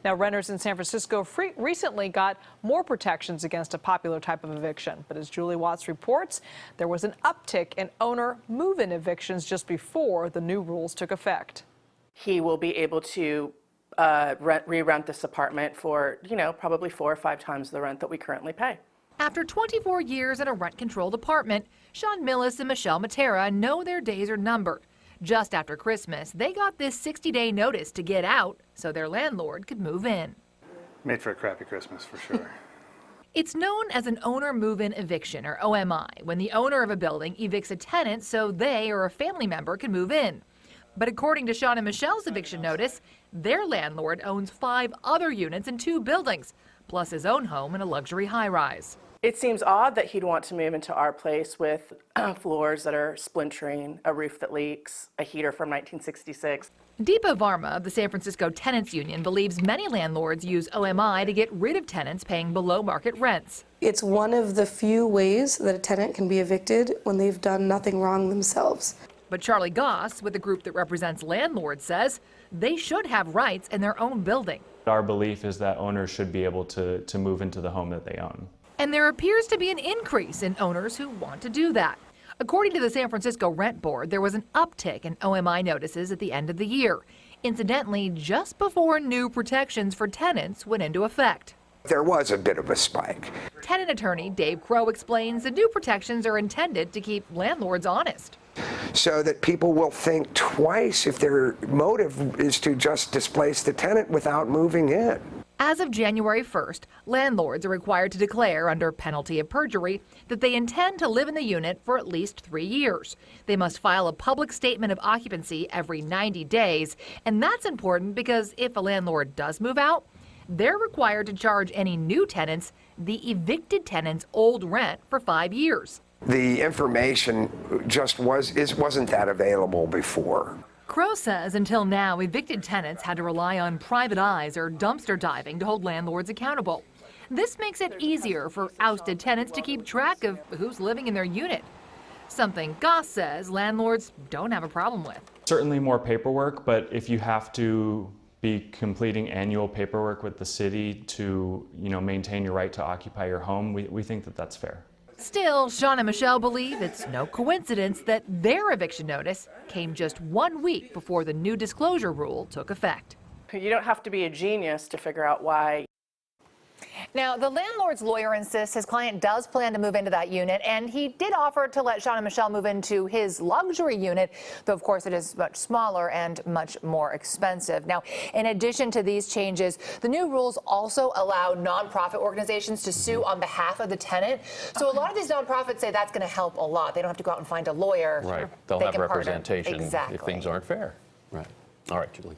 Now, renters in San Francisco recently got more protections against a popular type of eviction. But as Julie Watts reports, there was an uptick in owner move-in evictions just before the new rules took effect. He will be able to re-rent this apartment for, probably 4 or 5 times the rent that we currently pay. After 24 years in a rent-controlled apartment, Sean Millis and Michelle Matera know their days are numbered. Just after Christmas, they got this 60-day notice to get out so their landlord could move in. Made for a crappy Christmas, for sure. It's known as an owner move-in eviction, or OMI, when the owner of a building evicts a tenant so they or a family member can move in. But according to Sean and Michelle's eviction notice, their landlord owns 5 other units in 2 buildings, plus his own home in a luxury high-rise. It seems odd that he'd want to move into our place with floors that are splintering, a roof that leaks, a heater from 1966. Deepa Varma of the San Francisco Tenants Union believes many landlords use OMI to get rid of tenants paying below market rents. It's one of the few ways that a tenant can be evicted when they've done nothing wrong themselves. But Charlie Goss, with a group that represents landlords, says they should have rights in their own building. Our belief is that owners should be able to move into the home that they own. And there appears to be an increase in owners who want to do that. According to the San Francisco Rent Board, there was an uptick in OMI notices at the end of the year, incidentally just before new protections for tenants went into effect. There was a bit of a spike. Tenant attorney Dave Crow explains the new protections are intended to keep landlords honest, So that people will think twice if their motive is to just displace the tenant without moving in. As of January 1st, landlords are required to declare under penalty of perjury that they intend to live in the unit for at least 3 years. They must file a public statement of occupancy every 90 days, and that's important because if a landlord does move out, they're required to charge any new tenants the evicted tenant's old rent for 5 years. The information just wasn't that available before. Crow says until now, evicted tenants had to rely on private eyes or dumpster diving to hold landlords accountable. This makes it easier for ousted tenants to keep track of who's living in their unit, something Goss says landlords don't have a problem with. Certainly more paperwork, but if you have to be completing annual paperwork with the city to maintain your right to occupy your home, we think that that's fair. Still, Sean and Michelle believe it's no coincidence that their eviction notice came just 1 week before the new disclosure rule took effect. You don't have to be a genius to figure out why. Now, the landlord's lawyer insists his client does plan to move into that unit, and he did offer to let Sean and Michelle move into his luxury unit, though, of course, it is much smaller and much more expensive. Now, in addition to these changes, the new rules also allow nonprofit organizations to sue on behalf of the tenant. So a lot of these nonprofits say that's going to help a lot. They don't have to go out and find a lawyer. Right. They'll have representation if things aren't fair. Right. All right, Julie.